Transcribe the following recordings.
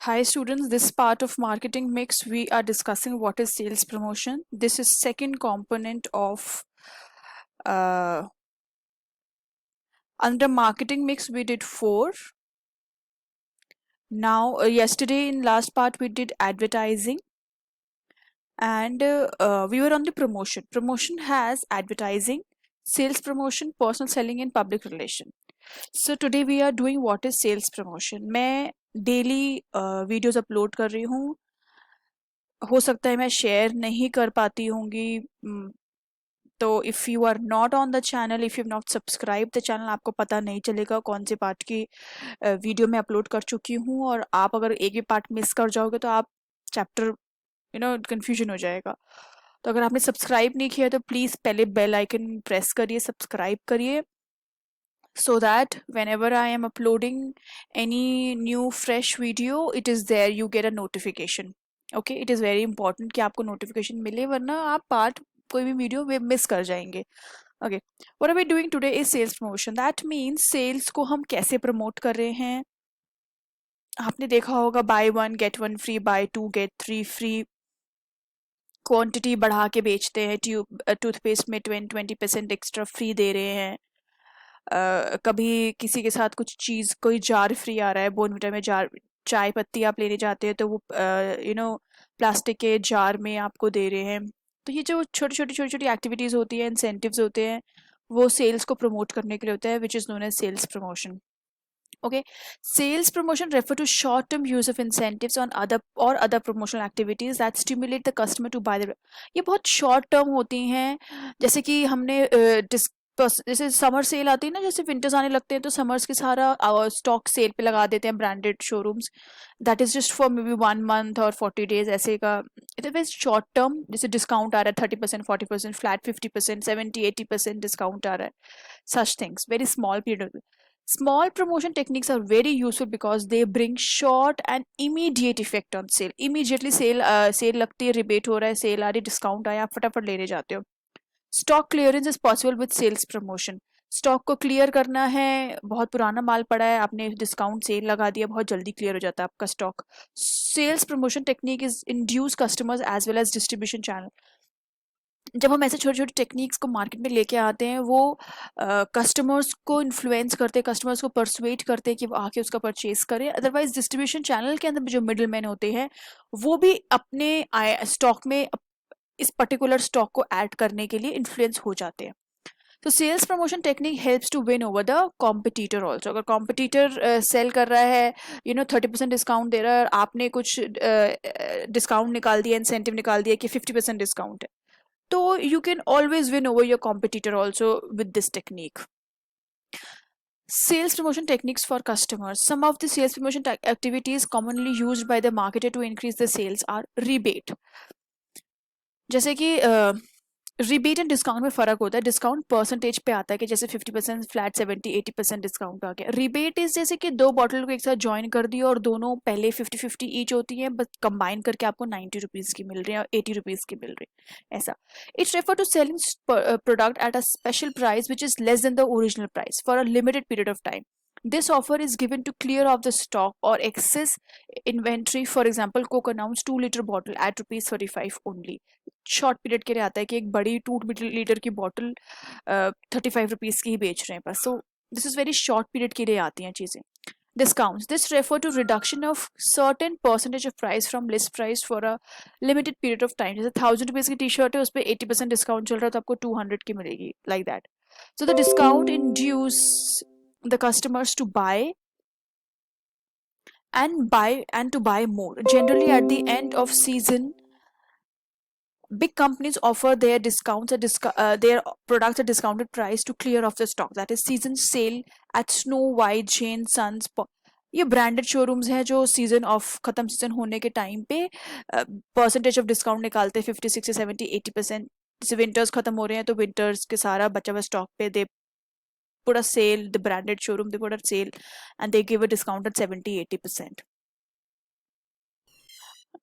Hi students, this part of marketing mix we are discussing what is sales promotion. This is second component of uh, under marketing mix we did 4. Now yesterday in last part we did advertising and we were on the promotion. Promotion has advertising, sales promotion, personal selling and public relation. So today we are doing what is sales promotion. मैं daily videos upload कर रही हूँ. हो सकता है मैं share नहीं कर पाती होंगी. तो if you are not on the channel, if you not subscribe the channel, आपको पता नहीं चलेगा कौन से पार्ट की वीडियो मैं अपलोड कर चुकी हूँ. और आप अगर एक भी पार्ट मिस कर जाओगे तो आप चैप्टर कन्फ्यूजन हो जाएगा. तो अगर आपने सब्सक्राइब नहीं किया तो प्लीज़ पहले बेल आइकन प्रेस करिए, सब्सक्राइब करिए, so that whenever I am uploading any new fresh video, it is there, you get a notification. Okay, it is very important कि आपको notification मिले, वरना आप पार्ट कोई भी वीडियो मिस कर जाएंगे. Okay, what are we doing today is sales promotion. That means sales को हम कैसे प्रमोट कर रहे हैं. आपने देखा होगा buy one get one free, buy two get three free, quantity बढ़ा के बेचते हैं. टूथपेस्ट में 20% एक्स्ट्रा फ्री दे रहे हैं. कभी किसी के साथ कुछ चीज़, कोई जार फ्री आ रहा है, बोर्नविटा में जार, चाय पत्ती आप लेने जाते हैं तो वो प्लास्टिक के जार में आपको दे रहे हैं. तो ये जो छोटी छोटी एक्टिविटीज़ होती हैं, इंसेंटिव्स होते हैं, वो सेल्स को प्रमोट करने के लिए होता है, which is known as sales promotion. Okay, sales promotion refer to short-term use of incentives on other promotional activities that stimulate the customer to buy the. ये बहुत short term होती हैं. जैसे कि हमने जैसे समर सेल आती है ना, जैसे विंटर्स आने लगते हैं तो समर्स के सारा स्टॉक सेल पे लगा देते हैं branded showrooms. That is just for may be 1 month और 40 days ऐसे का. It is short term. जैसे डिस्काउंट आ रहा है 30%, 40%, फ्लैट 50%, 70-80% डिस्काउंट आ रहा है. Such things, very small period. Small promotion techniques are very useful because they bring short and immediate effect on sale. Immediately sale लगती है, rebate हो रहा है, sale आ रही, discount आया, आप फटाफट लेने जाते हो. Stock clearance is possible with sales promotion. Stock को क्लियर करना है, बहुत पुराना माल पड़ा है, आपने डिस्काउंट सेल लगा दिया, बहुत जल्दी क्लियर हो जाता है आपका stock. Sales promotion technique is induce customers as well as distribution channel. जब हम ऐसे छोटे छोटे टेक्निक्स को मार्केट में लेके आते हैं, वो कस्टमर्स को इन्फ्लुएंस करते हैं, कस्टमर्स को परसुएट करते हैं कि वो आके उसका परचेज करें. अदरवाइज डिस्ट्रीब्यूशन चैनल के अंदर जो मिडिल मैन होते हैं वो भी अपने स्टॉक में इस पर्टिकुलर स्टॉक को ऐड करने के लिए इन्फ्लुएंस हो जाते हैं. तो sales promotion technique helps to win over the competitor also. अगर कॉम्पिटिटर सेल कर रहा है, 30% डिस्काउंट दे रहा है, और आपने कुछ डिस्काउंट निकाल दिया, इंसेंटिव निकाल दिया कि 50% डिस्काउंट है, तो you can always win over your competitor also with this technique. Sales promotion techniques for customers. Some of the sales promotion activities commonly used by the marketer to increase the sales are rebate. जैसे कि rebate and discount में फ़र्क होता है. Discount percentage पे आता है कि जैसे 50%, फ्लैट 70-80% डिस्काउंट आ गया. रिबेट इज जैसे कि दो बॉटल को एक साथ ज्वाइन कर दिया और दोनों पहले 50-50 ईच होती हैं, बस कंबाइन करके आपको 90 रुपीज़ की मिल रही है और 80 रुपीज़ की मिल रही है, ऐसा. It's refer to selling product at a special price which is less than the original price for a limited period of time. This offer is given to clear off the stock or excess inventory. For example, Coke announced 2 liter bottle at rupees 35 only. Short period के लिए आता है कि एक बड़ी 2 litre की bottle 35 rupees की ही बेच रहे हैं बस. So this is very short period के लिए आती हैं चीज़ें. Discounts. This refer to reduction of certain percentage of price from list price for a limited period of time. जैसे 1000 रुपीज़ की टी शर्ट है, उस पर 80% डिस्काउंट चल रहा है तो आपको 200 की मिलेगी, like that. So the discount induce the customers to buy and to buy more. Generally at the end of season, big companies offer their discounts their products at discounted price to clear off the stock. That is season sale at Snow White, Jane Sons. ये branded showrooms हैं जो season of खत्म, season होने के time पे percentage of discount निकालते हैं 50, 60, 70, 80%. जैसे विंटर्स खत्म हो रहे हैं तो विंटर्स के सारा बचा हुआ स्टॉक पे दे put a sale, the branded showroom, they put a sale and they give a discount at 70-80%.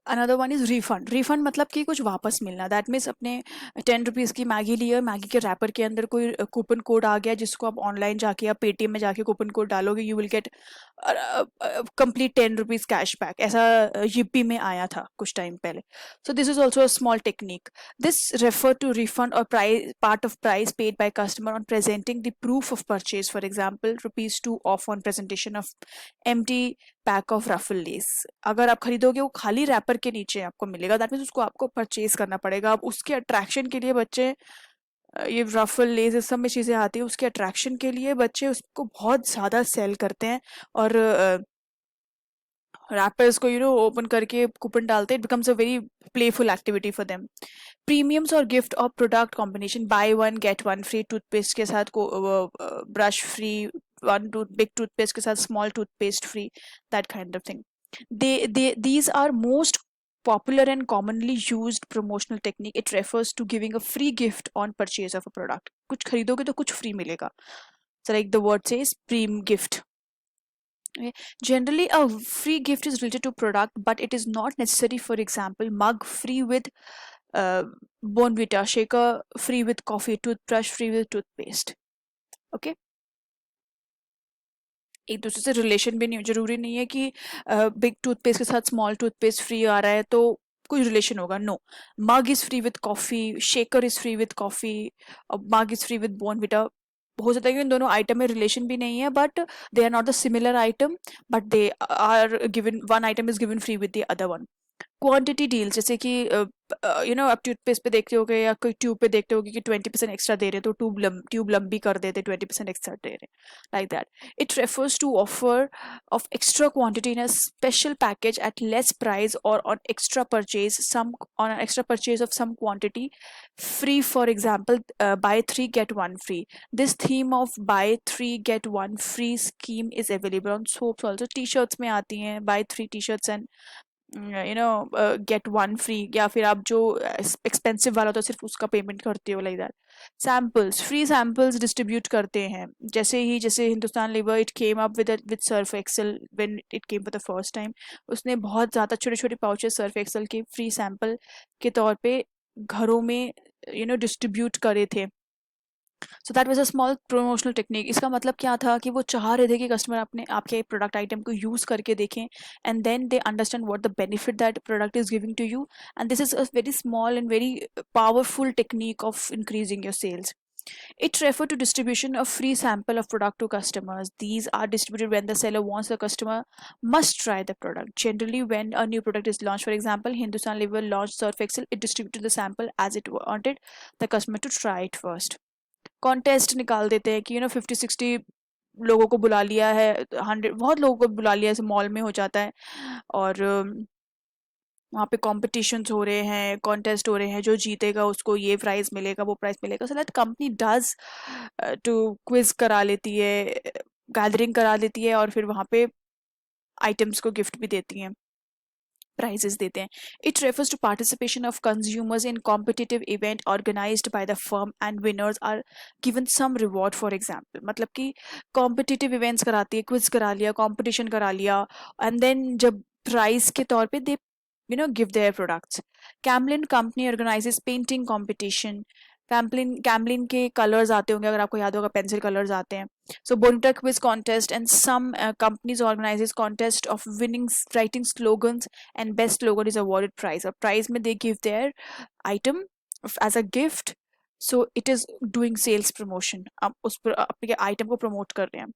Another one is refund. Refund मतलब कि कुछ वापस मिलना। दैट मीन्स अपने 10 रुपीज़ की मैगी ली है, मैगी के रैपर के अंदर कोई कूपन कोड आ गया जिसको आप ऑनलाइन जाके या पेटीएम में जाके कूपन कोड डालोगे, you will get complete 10 rupees cashback. ऐसा यूपी में आया था कुछ टाइम पहले। So this is also a small technique. This refer to refund और price part of price paid by customer on presenting the proof of purchase. For example ₹2 off on presentation of empty pack of Ruffle Lays. अगर आप खरीदोगे वो खाली wrapper के नीचे आपको मिलेगा, दैट मीन्स उसको आपको परचेज करना पड़ेगा। अब उसके अट्रैक्शन के लिए बच्चे ये रफल लेस इस सब में चीज़ें आती है, उसके अट्रैक्शन के लिए बच्चे उसको बहुत ज़्यादा सेल करते हैं और रैपर्स को ओपन करके कूपन डालते हैं। It becomes a very playful activity for them. Premiums और गिफ्ट और product combination, bye one get one free, toothpaste के साथ को brush free, one big toothpaste के साथ small toothpaste free, that kind of thing. These are most popular and commonly used promotional technique. It refers to giving a free gift on purchase of a product. कुछ खरीदोगे तो कुछ free मिलेगा. So like the word says, prim gift. Okay. Generally, a free gift is related to product, but it is not necessary. For example, mug free with Bonvita, shaker free with coffee, toothbrush free with toothpaste. Okay. एक दूसरे से relation भी नहीं, जरूरी नहीं है कि big toothpaste के साथ स्मॉल टूथपेस्ट फ्री आ रहा है तो कोई रिलेशन होगा। No, mug is free with coffee, shaker is free with coffee, mug is free with Bournvita. हो सकता है कि इन दोनों आइटम में रिलेशन भी नहीं है, but they are not the similar item, but they are given, one item is given free with the other one. Quantity deal, जैसे कि आप टूथपेस्ट पे देखते होगे या कोई ट्यूब पे देखते होगे कि 20% एक्स्ट्रा दे रहे हैं, तो ट्यूब लंबी कर देते, 20% एक्स्ट्रा दे रहे हैं, like that. It refers to offer of extra quantity in a special package at less price, or on extra purchase some on an extra purchase of some quantity free. For example, buy 3 get 1 free. This theme of buy 3 get 1 free scheme is available on soaps also. T-shirts में आती हैं buy 3 t-shirts and gate one free, या फिर आप जो expensive वाला होता है सिर्फ उसका पेमेंट करते हो, like that. Samples, free samples distribute करते हैं। जैसे Hindustan Lever, it came up with Surf Excel when it came for the first time. उसने बहुत ज़्यादा छोटे छोटे पाउचेस सर्फ एक्सेल के फ्री सैम्पल के तौर पे घरों में डिस्ट्रीब्यूट करे थे। So that was a small promotional technique. इसका मतलब क्या था कि वो चाह रहे थे कि कस्टमर अपने आपके प्रोडक्ट आइटम को यूज़ करके देखें, and then they understand what the benefit that product is giving to you, and this is a very small and very powerful technique of increasing your sales. It refers to distribution of free sample of product to customers. These are distributed when the seller wants the customer must try the product. Generally, when a new product is launched, for example, Hindustan Lever launched Surf Excel, it distributed the sample as it wanted the customer to try it first. Contest निकाल देते हैं कि 50-60 लोगों को बुला लिया है, 100 बहुत लोगों को बुला लिया, ऐसे मॉल में हो जाता है, और वहाँ पे कॉम्पिटिशन्स हो रहे हैं, कॉन्टेस्ट हो रहे हैं, जो जीतेगा उसको ये प्राइज मिलेगा, वो प्राइज मिलेगा। So that company does to quiz करा लेती है, गैदरिंग करा लेती है, और फिर वहाँ पे आइटम्स को गिफ्ट भी देती हैं, प्राइजेस देते हैं। It refers to participation of consumers in competitive event organised by the firm and winners are given some reward. For example, मतलब कि कॉम्पिटिटिव इवेंट्स कराती है, क्विज करा लिया, कॉम्पिटिशन करा लिया, एंड देन जब प्राइज के तौर पे दे give their products. Camlin company organizes painting competition. Camlin के कलर्स आते होंगे, अगर आपको याद होगा, पेंसिल कलर्स आते हैं। So Bonita quiz contest and some companies organizes contest of winning writing slogans and best slogan is awarded prize. और प्राइज में they give their item as a gift. So it is doing sales promotion. आप उस पर अपने item को promote कर रहे हैं।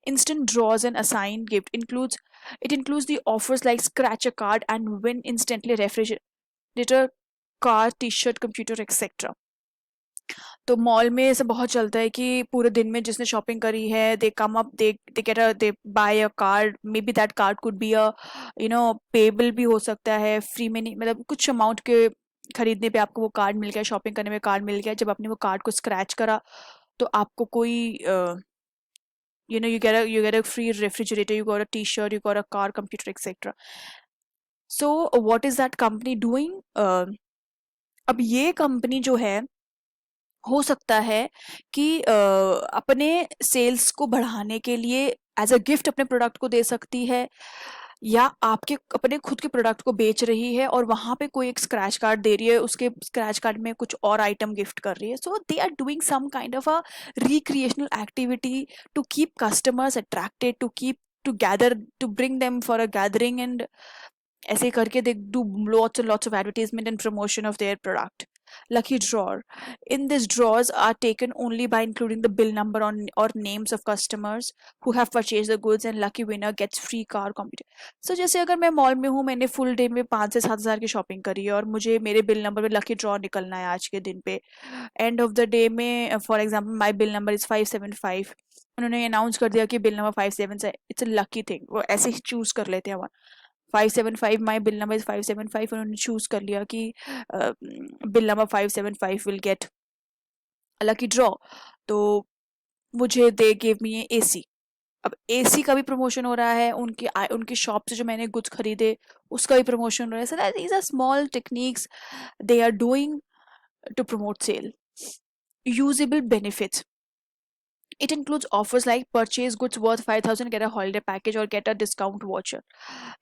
Instant draws and assigned gift includes the offers like scratch a card and win instantly refrigerator, car, t-shirt, computer, etc. तो mall में ऐसा बहुत चलता है कि पूरे दिन में जिसने शॉपिंग करी है, they come up, they get a, they buy a card, may be that card could be a pebble भी हो सकता है, फ्री में नहीं, मतलब कुछ अमाउंट के खरीदने पे आपको वो कार्ड मिल गया, शॉपिंग करने में कार्ड मिल गया। जब आपने वो कार्ड को स्क्रैच करा तो आपको कोई you get a free refrigerator, you got a t-shirt, you got a car, computer, etc. So what is that company doing? अब ये कंपनी जो है, हो सकता है कि अपने सेल्स को बढ़ाने के लिए एज अ गिफ्ट अपने प्रोडक्ट को दे सकती है, या आपके अपने खुद के प्रोडक्ट को बेच रही है और वहां पे कोई एक स्क्रैच कार्ड दे रही है, उसके स्क्रैच कार्ड में कुछ और आइटम गिफ्ट कर रही है, so they are doing some kind of a recreational activity to keep customers attracted, to gather, to bring them for a gathering, and ऐसे करके they do lots of advertisement and promotion of their product. Lucky drawer. In these drawers are taken only by including the bill number on or names of customers who have purchased the goods, and lucky winner gets free car computer. So जैसे अगर मैं mall में हूँ, मैंने full day में 5 से 7 हज़ार की शॉपिंग करी है और मुझे मेरे बिल नंबर में लकी ड्रॉ निकलना है आज के दिन पे, एंड ऑफ द डे में, for example my bill number is 575, उन्होंने अनाउंस कर दिया कि बिल नंबर 57 से, इट्स अ लकी थिंग, वो ऐसे ही चूज कर लेते हैं। 575, माई बिल नंबर इज 575, उन्होंने चूज कर लिया कि bill number 575 will get lucky draw, तो मुझे दे गिव मी एसी। अब एसी का भी प्रमोशन हो रहा है, उनकी शॉप से जो मैंने गुड्स खरीदे उसका भी प्रमोशन हो रहा है। So these are small techniques they are doing to promote sale. Usable benefits, it includes offers like purchase goods worth 5,000, get a holiday package or get a discount voucher.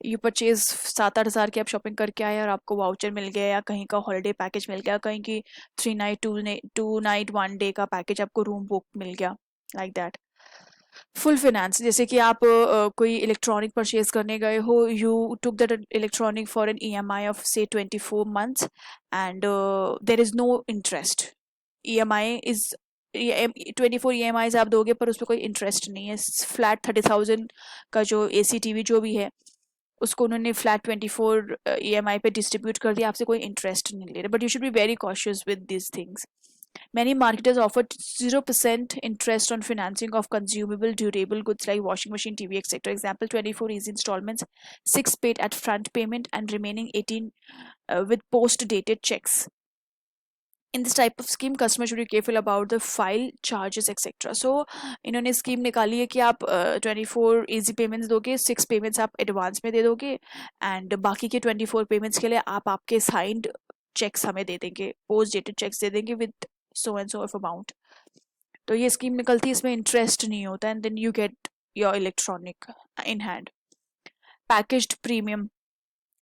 You purchase 7-8 हज़ार की आप shopping करके आए और आपको voucher मिल गया या कहीं का हॉलीडे पैकेज मिल गया, कहीं की 3 नाइट 2 नाइट 1 डे का पैकेज, आपको रूम बुक मिल गया, लाइक दैट। फुल फाइनेंस, जैसे कि आप कोई इलेक्ट्रॉनिक परचेज करने गए हो, you took that electronic for an EMI of से 24 months, and there is no interest. EMI is 24 EMIs आप दोगे पर उस पर कोई इंटरेस्ट नहीं है। फ्लैट 30,000 का जो एसी टीवी जो भी है, उसको उन्होंने फ्लैट 24 ईएमआई पे डिस्ट्रीब्यूट कर दिया, आपसे कोई इंटरेस्ट नहीं ले रहे, but you should be very cautious with this things. Many marketers offer 0% interest on financing of consumable durable goods like washing machine, TV, etc. Example, 24 easy installments, 6 paid at front payment and remaining 18 with post-dated checks. In this type of scheme, customers should be careful about the file charges, etc. So इन्होंने scheme निकाली है कि आप 24 easy payments दोगे, 6 payments आप advance में दे दोगे, and बाकी के 24 पेमेंट्स के लिए आप आपके साइंड चेक्स हमें दे देंगे, पोस्ट डेटेड चेक्स दे देंगे with so and so of amount. तो ये स्कीम निकलती है, इसमें इंटरेस्ट नहीं होता, and then you get your electronic in hand. Packaged premium,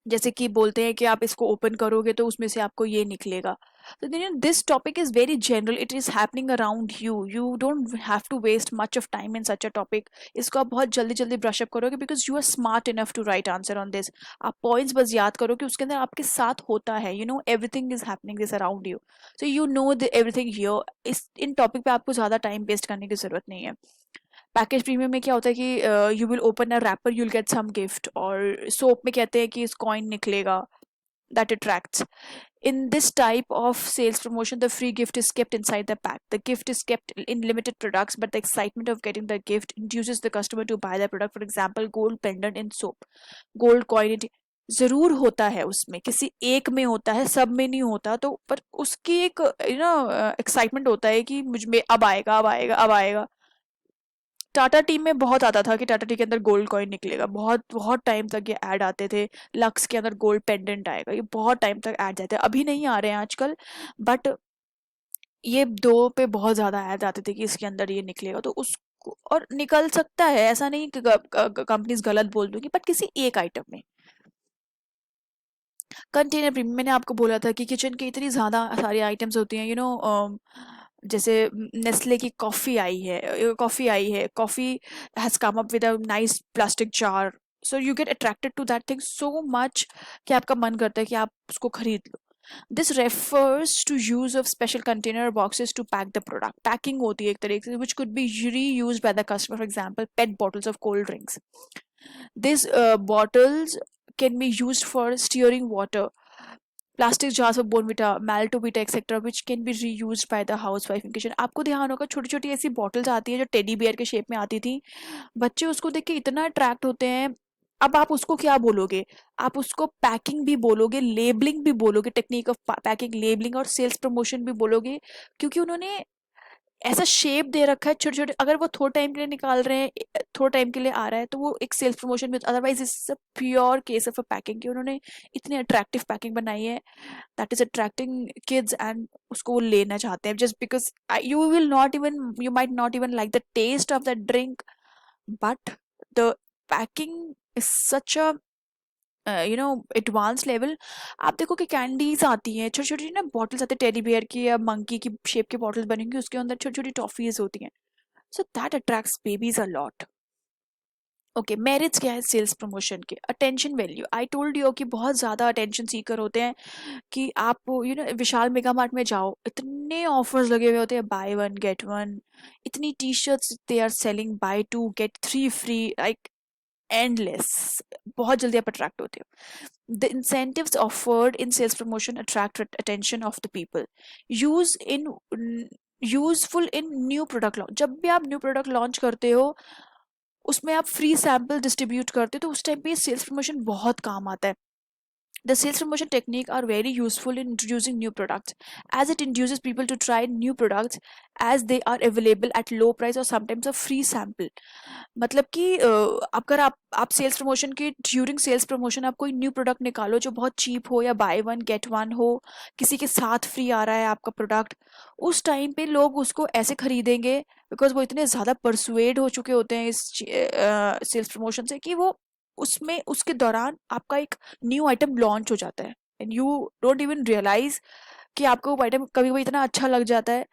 जैसे कि बोलते हैं कि आप इसको ओपन करोगे तो उसमें से आपको ये निकलेगा। तो this topic is very general, it is happening around you, you don't have to waste much of time in such a topic. इसको आप बहुत जल्दी जल्दी ब्रशअप करोगे because you are smart enough to write answer on this. आप points बस याद करो कि उसके अंदर आपके साथ होता है, you know everything is happening this around you, so you know everything here. इस इन टॉपिक पे आपको ज़्यादा टाइम वेस्ट करने की ज़रूरत नहीं है। पैकेज प्रीमियम में क्या होता है कि you will open a wrapper, you will get some gift, और सोप में कहते हैं कि इस कॉइन निकलेगा, that attracts. In this type of sales promotion, the free gift is kept inside the pack. The gift is kept in limited products, but the excitement of getting the gift induces the customer to buy the product. For example, gold pendant in soap, gold coin जरूर होता है, उसमें किसी एक में होता है, सब में नहीं होता, तो पर उसकी एक एक्साइटमेंट होता है कि मुझ में अब आएगा अब आएगा अब आएगा। टाटा टी में बहुत आता था कि टाटा टी के अंदर गोल्ड कॉइन निकलेगा, बहुत बहुत टाइम तक ये ऐड आते थे। लक्स के अंदर गोल्ड पेंडेंट आएगा, ये बहुत टाइम तक ऐड जाते हैं, अभी नहीं आ रहे हैं आजकल, बट ये दो पे बहुत ज़्यादा ऐड आते थे कि इसके अंदर ये निकलेगा, तो उसको और निकल सकता है, ऐसा नहीं कि कंपनीज गलत बोल दूंगी, बट किसी एक आइटम में। कंटेनर प्रीमियम, मैंने आपको बोला था कि किचन के इतनी ज़्यादा सारी आइटम्स होती हैं, जैसे नेस्ले की कॉफ़ी आई है, coffee has come up with a nice plastic jar, so you get attracted to that thing so much कि आपका मन करता है कि आप उसको खरीद लो। This refers to use of special container boxes to pack the product. Packing होती है एक तरीके से which could be reuse by the customer, for example PET bottles of cold drinks. These bottles can be used for stirring water. Plastic jars of Bonvita, Maltovita, etc., which can be reused by the housewife in kitchen. आपको ध्यान होगा छोटी छोटी ऐसी bottles आती है जो teddy bear के शेप में आती थी, बच्चे उसको देख के इतना अट्रैक्ट होते हैं। अब आप उसको क्या बोलोगे, आप उसको पैकिंग भी बोलोगे, लेबलिंग भी बोलोगे, टेक्निक ऑफ पैकिंग, लेबलिंग और सेल्स प्रमोशन भी बोलोगे, क्योंकि उन्होंने ऐसा शेप दे रखा है छोटे छोटे, अगर वो थोड़े टाइम के लिए निकाल रहे हैं, थोड़े टाइम के लिए आ रहा है, तो वो एक सेल्स प्रमोशन भी, otherwise it's a pure case of a packing कि उन्होंने इतनी अट्रैक्टिव पैकिंग बनाई है that is attracting kids, and उसको वो लेना चाहते हैं just because you might not even like the taste of the drink, but the packing is such a advance level. आप देखो कि कैंडीज आती हैं छोटी छोटी ना, बॉटल्स आते हैं टेडी बियर की या मंकी की शेप की बॉटल्स बनेंगी, उसके अंदर छोटी छोटी टॉफीज होती हैं। So that attracts babies a lot. Okay, merits क्या है सेल्स प्रमोशन के? Attention value, I told you कि बहुत ज़्यादा अटेंशन सीकर होते हैं। कि आप विशाल मेगा मार्ट में जाओ, इतने ऑफर्स लगे हुए होते हैं, बाय वन गेट वन। इतनी T shirts they are selling, buy two get three free, like endless. बहुत जल्दी आप अट्रैक्ट होते हो। The incentives offered in sales promotion attract attention of the people. Use in useful in new product launch, जब भी आप new product launch करते हो उसमें आप फ्री सैंपल डिस्ट्रीब्यूट करते हो, तो उस टाइम पे सेल्स प्रमोशन बहुत काम आता है। The sales promotion technique are very useful in introducing new products, as it induces people to try new products as they are available at low price or sometimes a free sample. मतलब कि अगर आप sales promotion के during sales promotion आप कोई new product निकालो जो बहुत चीप हो या बाय वन गेट वन हो, किसी के साथ फ्री आ रहा है आपका प्रोडक्ट, उस टाइम पे लोग उसको ऐसे खरीदेंगे बिकॉज वो इतने ज़्यादा परसुएड हो चुके होते हैं इस सेल्स प्रमोशन से कि वो उसमें उसके दौरान आपका एक न्यू आइटम लॉन्च हो जाता है and you don't even realise कि आपको वो आइटम कभी कभी इतना अच्छा लग जाता है।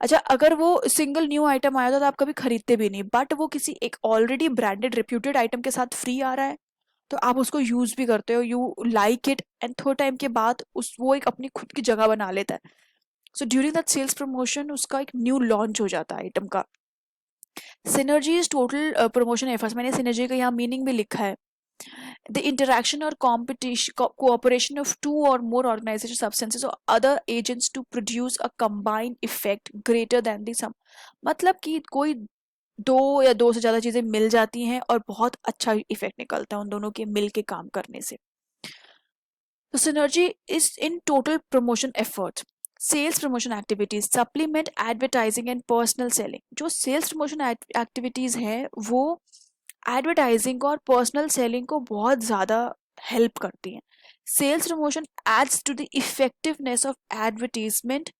अच्छा, अगर वो सिंगल न्यू आइटम आया था तो आप कभी खरीदते भी नहीं, बट वो किसी एक ऑलरेडी ब्रांडेड रिप्यूटेड आइटम के साथ फ्री आ रहा है तो आप उसको यूज भी करते हो, यू लाइक इट, एंड थोड़े टाइम के बाद उस वो एक अपनी खुद की जगह बना लेता है। So during that sales promotion उसका एक न्यू लॉन्च हो जाता है आइटम का। Synergy is total promotion efforts, मैंने सिनर्जी का यहाँ मीनिंग भी लिखा है। The interaction or competition cooperation of two or more organizations, substances or other agents to produce a combined effect greater than the sum। मतलब कि कोई दो या दो से ज्यादा चीजें मिल जाती हैं और बहुत अच्छा इफेक्ट निकलता है उन दोनों के मिल के काम करने से। तो synergy is in total promotion efforts। Sales promotion activities supplement advertising and personal selling. जो सेल्स प्रमोशन एक्टिविटीज हैं वो एडवर्टाइजिंग और पर्सनल सेलिंग को बहुत ज़्यादा हेल्प करती हैं। Sales promotion aids to the effectiveness of advertisement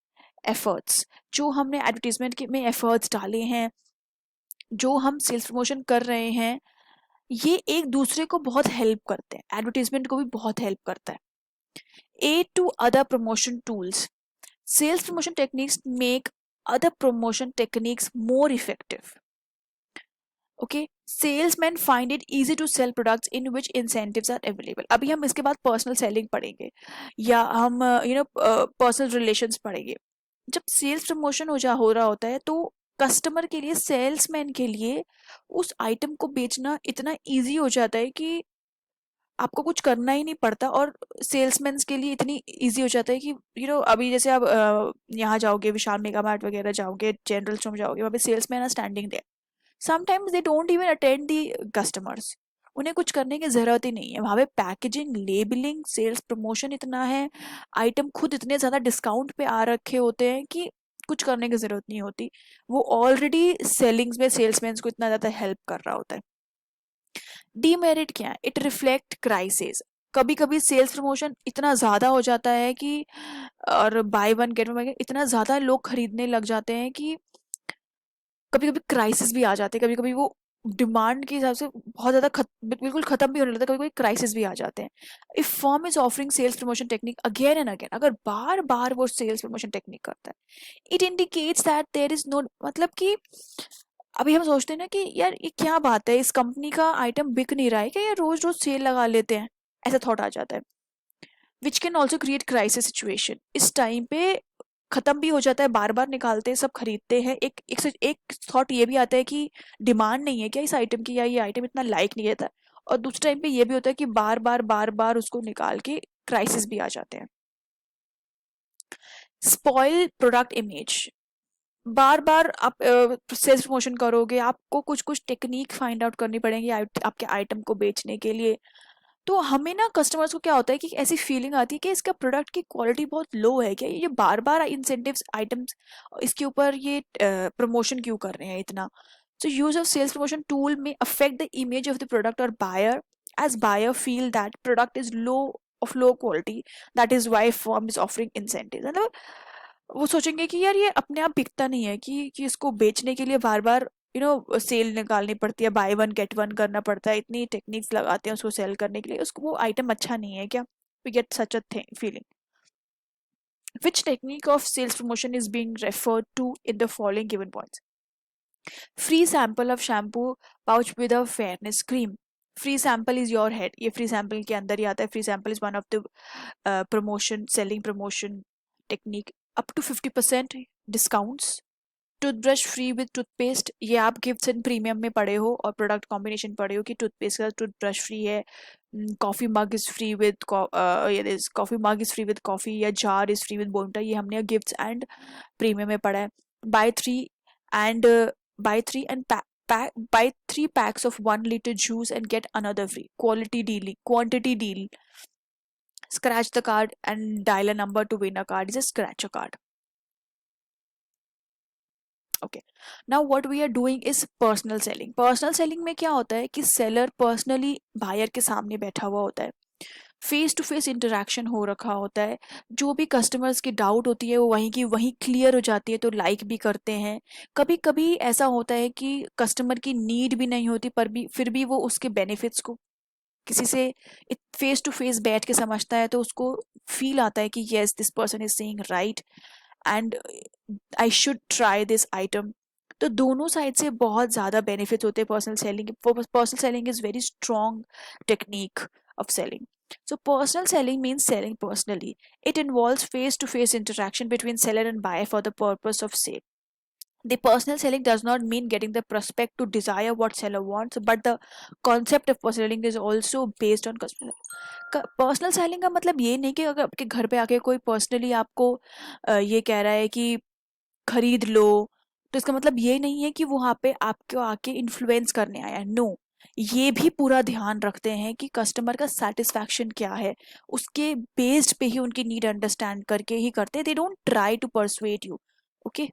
efforts. जो हमने एडवर्टीजमेंट के में एफर्ट्स डाले हैं, जो हम सेल्स प्रमोशन कर रहे हैं, ये एक दूसरे को बहुत हेल्प करते हैं, एडवर्टीजमेंट को भी बहुत हेल्प करता है। Aid to other promotion tools. Sales promotion techniques make other promotion techniques more effective. Okay, salesman find it easy to sell products in which incentives are available. अभी हम इसके बाद पर्सनल सेलिंग पढ़ेंगे या हम पर्सनल रिलेशंस पढ़ेंगे। जब sales promotion हो रहा होता है तो कस्टमर के लिए, सेल्समैन के लिए उस आइटम को बेचना इतना इजी हो जाता है कि आपको कुछ करना ही नहीं पड़ता। और सेल्समैन के लिए इतनी इजी हो जाता है कि अभी जैसे आप यहाँ जाओगे, विशाल मेगा मार्ट वगैरह जाओगे, जनरल स्टोर जाओगे, वहाँ पे salesman are standing. Sometimes they don't even attend the customers, उन्हें कुछ करने की ज़रूरत ही नहीं है। वहाँ पे पैकेजिंग, लेबलिंग, सेल्स प्रमोशन इतना है, आइटम खुद इतने ज़्यादा डिस्काउंट पे आ रखे होते हैं कि कुछ करने की ज़रूरत नहीं होती। वो ऑलरेडी सेलिंग्स में सेल्समैन को इतना ज़्यादा हेल्प कर रहा होता है। डीमेरिट क्या है? It reflect crisis. कभी कभी सेल्स प्रमोशन इतना ज़्यादा हो जाता है कि, और बाय वन गेट वन इतना ज़्यादा लोग खरीदने लग जाते हैं कि कभी कभी क्राइसिस भी आ जाते हैं। कभी कभी वो डिमांड के हिसाब से बहुत ज़्यादा बिल्कुल ख़त्म भी होने लगता है, कभी कभी क्राइसिस भी आ जाते हैं। If firm is offering sales promotion technique again and again, अगर बार बार वो सेल्स प्रमोशन टेक्निक करता है, it indicates that there is no, मतलब कि अभी हम सोचते हैं ना कि यार ये क्या बात है, इस कंपनी का आइटम बिक नहीं रहा है क्या, ये रोज रोज सेल लगा लेते हैं, ऐसा थॉट आ जाता है। Which can also create crisis situation. इस टाइम पे खत्म भी हो जाता है, बार बार निकालते हैं, सब खरीदते हैं, एक थॉट ये भी आता है कि डिमांड नहीं है क्या इस आइटम की, या ये आइटम इतना लाइक नहीं रहता। और दूसरे टाइम पे ये भी होता है कि बार बार उसको निकाल के क्राइसिस भी आ जाते हैं। Spoil product image. बार बार आप सेल्स प्रमोशन करोगे, आपको कुछ कुछ टेक्निक फाइंड आउट करनी पड़ेगी आपके आइटम को बेचने के लिए। तो हमें ना कस्टमर्स को क्या होता है कि ऐसी फीलिंग आती है कि इसका प्रोडक्ट की क्वालिटी बहुत लो है क्या, ये बार बार इंसेंटिव्स आइटम्स इसके ऊपर ये प्रमोशन क्यों कर रहे हैं इतना। So use of sales promotion tool में affect the image of the product और buyer, as buyer feel that product is low, of low quality, that is why firm is offering incentive. मतलब वो सोचेंगे कि यार ये अपने आप बिकता नहीं है कि इसको बेचने के लिए बार बार सेल निकालनी पड़ती है, बाय वन गेट वन करना पड़ता है, इतनी टेक्निक्स लगाते हैं उसको सेल करने के लिए, उसको वो आइटम अच्छा नहीं है क्या? We get such a thing feeling. Which technique of sales promotion is being referred to in the following given points? Free sample of shampoo pouch with a fairness cream. Free sample is your head. ये free sample के अंदर ही आता है. Free sample is one of the selling promotion technique. Up to 50% discounts. Toothbrush free with toothpaste, ये आप gifts and premium में पढ़े हो और प्रोडक्ट कॉम्बिनेशन पढ़े हो कि टूथपेस्ट का टूथब्रश फ्री है. Coffee mug is free with coffee mug is free with coffee, या जार इज़ फ्री विद बोनटा, ये हमने गिफ्ट्स एंड प्रीमियम में पढ़ा है. By three and by three and buy 3 packs of 1 liter juice and get another free. Quantity deal. Scratch the card and dial a number to win a card. Is a scratch a card. Okay, now what we are doing is personal selling. Personal selling में क्या होता है कि seller personally buyer के सामने बैठा हुआ होता है, फेस टू फेस इंटरेक्शन हो रखा होता है, जो भी कस्टमर्स की डाउट होती है वो वहीं की वहीं क्लियर हो जाती है, तो लाइक भी करते हैं. कभी कभी ऐसा होता है कि कस्टमर की नीड भी नहीं होती पर भी फिर भी वो उसके बेनिफिट्स को किसी से फेस टू फेस बैठ के समझता है, तो उसको फील आता है कि yes this person is saying right and I should try this item. तो दोनों साइड से बहुत ज़्यादा बेनिफिट्स होते हैं personal selling. Personal selling is very strong technique of selling. So personal selling means selling personally. It involves face-to-face interaction between seller and buyer for the purpose of sale. The personal selling does not mean getting the prospect to desire what seller wants, but the concept of personal selling is also based on customer. Personal selling का मतलब ये नहीं कि अगर आपके घर पे आके कोई पर्सनली आपको ये कह रहा है कि खरीद लो, तो इसका मतलब ये नहीं है कि वो वहाँ पे आपको आके इन्फ्लुएंस करने आया है. नो, ये भी पूरा ध्यान रखते हैं कि कस्टमर का सेटिस्फैक्शन क्या है, उसके बेस्ड पे ही उनकी नीड अंडरस्टैंड करके ही करते हैं. They don't try to persuade you. Okay,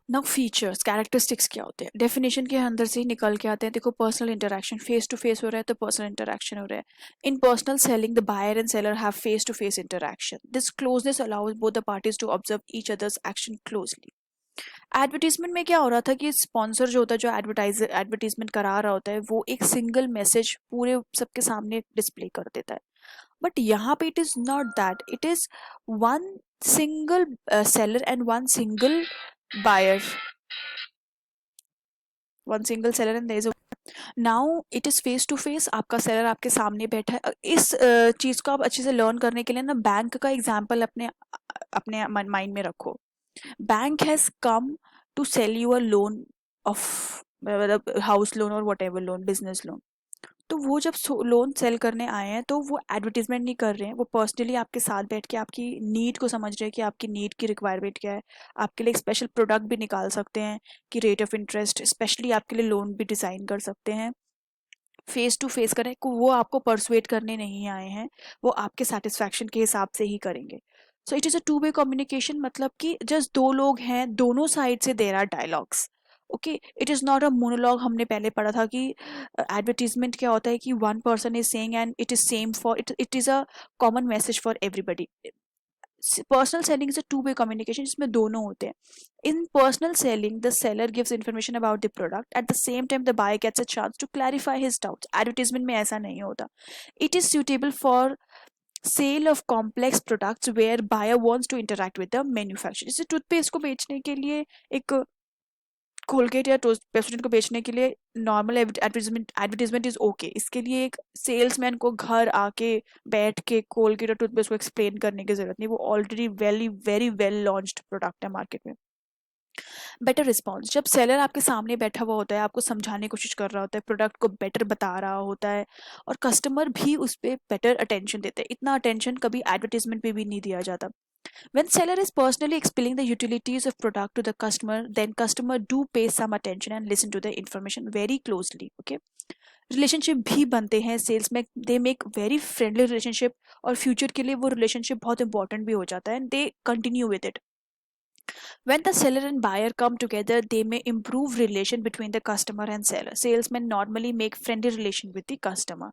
now features characteristics क्या होते हैं, डेफिनेशन के अंदर से ही निकल के आते हैं. देखो, personal interaction, face to face हो रहा है तो पर्सनल इंटरेक्शन हो रहा है. In personal selling the buyer and seller have face to face interaction. This closeness allows both the parties to observe each other's action closely. Advertisement में क्या हो रहा था कि स्पॉन्सर जो होता है, जो एडवर्टीजमेंट करा रहा होता है, वो एक सिंगल मैसेज पूरे सबके सामने डिस्प्ले कर देता है. बट यहाँ पे it is not that. It is one single seller and buyer one single seller and there is now it is face to face. आपका सेलर आपके सामने बैठा है. इस चीज को आप अच्छे से लर्न करने के लिए ना बैंक का एग्जांपल अपने अपने माइंड में रखो. Bank has come to sell you a loan of मतलब हाउस लोन और whatever loan, business loan. तो वो जब लोन सेल करने आए हैं तो वो एडवर्टीजमेंट नहीं कर रहे हैं, वो पर्सनली आपके साथ बैठ के आपकी नीड को समझ रहे हैं कि आपकी नीड की रिक्वायरमेंट क्या है. आपके लिए एक स्पेशल प्रोडक्ट भी निकाल सकते हैं कि रेट ऑफ इंटरेस्ट स्पेशली आपके लिए लोन भी डिज़ाइन कर सकते हैं. फेस टू फेस करें, वो आपको परसुएट करने नहीं आए हैं, वो आपके सेटिस्फैक्शन के हिसाब से ही करेंगे. So it is a two way communication, मतलब कि जस्ट दो लोग हैं, दोनों साइड से there are dialogues. Okay, it is not a monologue. हमने पहले पढ़ा था कि एडवर्टीजमेंट क्या होता है कि one person is saying and it is same for it is a common message for everybody. Personal selling is a two way communication जिसमें दोनों होते हैं. In personal selling, the seller gives information about the product. At the same time, the buyer gets a chance to clarify his doubts. Advertisement में ऐसा नहीं होता. It is suitable for sale of complex products where buyer wants to interact with the manufacturer. जैसे toothpaste को बेचने के लिए एक कोलगेट या पेप्सोडेंट को बेचने के लिए नॉर्मल एडवर्टीजमेंट इज ओके. इसके लिए एक सेल्समैन को घर आके बैठ के कोलगेट और टूथपेस्ट को एक्सप्लेन करने की जरूरत नहीं. वो already very well launched product है मार्केट में. बेटर रिस्पॉन्स, जब सेलर आपके सामने बैठा हुआ होता है, आपको समझाने की कोशिश कर रहा होता है, प्रोडक्ट को बेटर बता रहा होता है, और कस्टमर भी उस पर बेटर अटेंशन देते हैं. इतना अटेंशन कभी एडवर्टीजमेंट पे भी नहीं दिया जाता. When seller is personally explaining the utilities of product to the customer, then customer do pay some attention and listen to the information very closely. Okay, relationship भी बनते हैं सेल्स में. They make very friendly relationship और future के लिए वो relationship बहुत important भी हो जाता है and they continue with it. When the seller and buyer come together, they may improve relation between the customer and seller. Salesmen normally make friendly relation with the customer.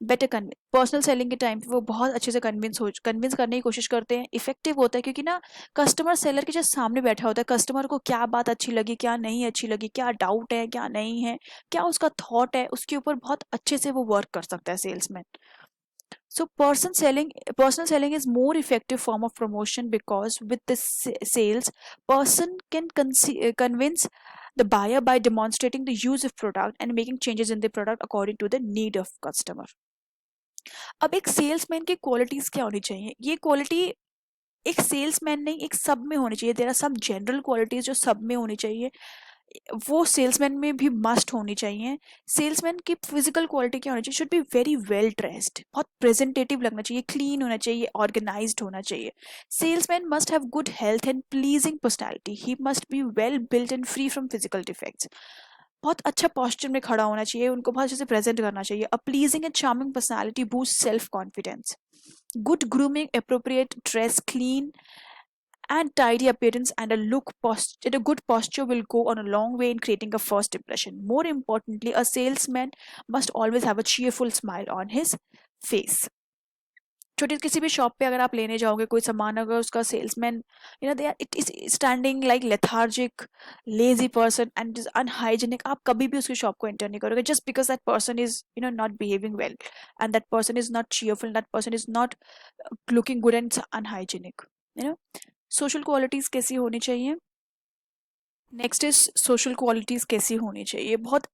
Better personal selling के time पे वो बहुत अच्छे से convince करने की कोशिश करते हैं. इफेक्टिव होता है क्योंकि ना कस्टमर सेलर के जस्ट सामने बैठा होता है. कस्टमर को क्या बात अच्छी लगी, क्या नहीं अच्छी लगी, क्या डाउट है, क्या नहीं है, क्या उसका थॉट है, उसके ऊपर बहुत अच्छे से वो वर्क कर सकता है salesman. So personal selling is more effective form of promotion because with the sales, person can convince the buyer by demonstrating the use of product and making changes in the product according to the need of customer. अब एक salesman की qualities क्या होनी चाहिए? ये quality एक salesman नहीं, एक सब में होनी चाहिए. There are some general qualities जो सब में होनी चाहिए, वो सेल्समैन में भी मस्ट होनी चाहिए. सेल्समैन की फिजिकल क्वालिटी क्या होनी चाहिए? Should be very well dressed, बहुत प्रेजेंटेटिव लगना चाहिए, क्लीन होना चाहिए, ऑर्गेनाइज्ड होना चाहिए. Salesman must have good health and pleasing personality. He must be well built and free from physical defects. बहुत अच्छा पॉस्चर में खड़ा होना चाहिए, उनको बहुत अच्छे से प्रेजेंट करना चाहिए. A pleasing and charming personality boost self confidence. Good grooming, appropriate dress, clean and tidy appearance, and a good posture will go on a long way in creating a first impression. More importantly, a salesman must always have a cheerful smile on his face. छोटी किसी भी shop पे अगर आप लेने जाओगे कोई सामान, अगर उसका salesman they are it is standing like lethargic, lazy person and is unhygienic, आप कभी भी उसकी शॉप को एंटर नहीं करोगे, just because that person is not behaving well and that person is not cheerful, that person is not looking good and unhygienic. Social qualities कैसी होनी चाहिए? नेक्स्ट इज सोशल क्वालिटीज कैसी होनी चाहिए? बहुत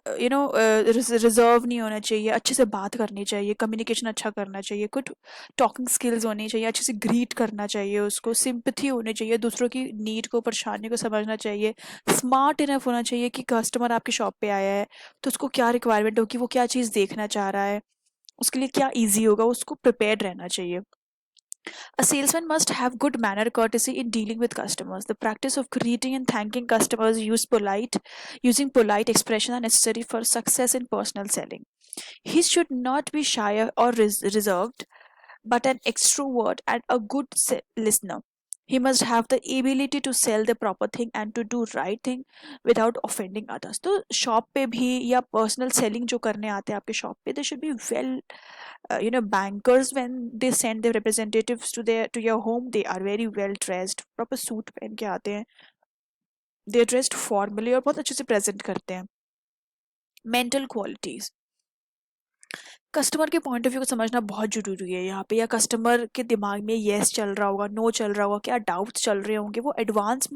रिजर्व नहीं होना चाहिए, अच्छे से बात करनी चाहिए, कम्युनिकेशन अच्छा करना चाहिए, कुछ टॉकिंग स्किल्स होनी चाहिए, अच्छे से ग्रीट करना चाहिए, उसको सिंपथी होनी चाहिए, दूसरों की नीड को, परेशानी को समझना चाहिए. स्मार्ट इनफ होना चाहिए कि कस्टमर आपकी शॉप पे आया है तो उसको क्या रिक्वायरमेंट होगी, वो क्या चीज़ देखना चाह रहा है, उसके लिए क्या ईजी होगा, उसको प्रिपेयर्ड रहना चाहिए. A salesman must have good manner courtesy in dealing with customers. The practice of greeting and thanking customers using polite expression are necessary for success in personal selling. He should not be shy or reserved, but an extrovert and a good listener. He must have the ability to sell the proper thing and to do right thing without offending others. तो shop पे भी या personal selling जो करने आते हैं आपके shop पे, they should be well bankers. When they send their representatives to your home, they are very well dressed, proper suit पहन के आते हैं, they are dressed formally और बहुत अच्छे से प्रेजेंट करते हैं. मेंटल क्वालिटीज, कस्टमर के पॉइंट ऑफ व्यू को समझना बहुत जरूरी है यहाँ पे. या कस्टमर के दिमाग में येस चल रहा होगा, नो चल रहा होगा, क्या डाउट्स चल रहे होंगे, वो एडवांस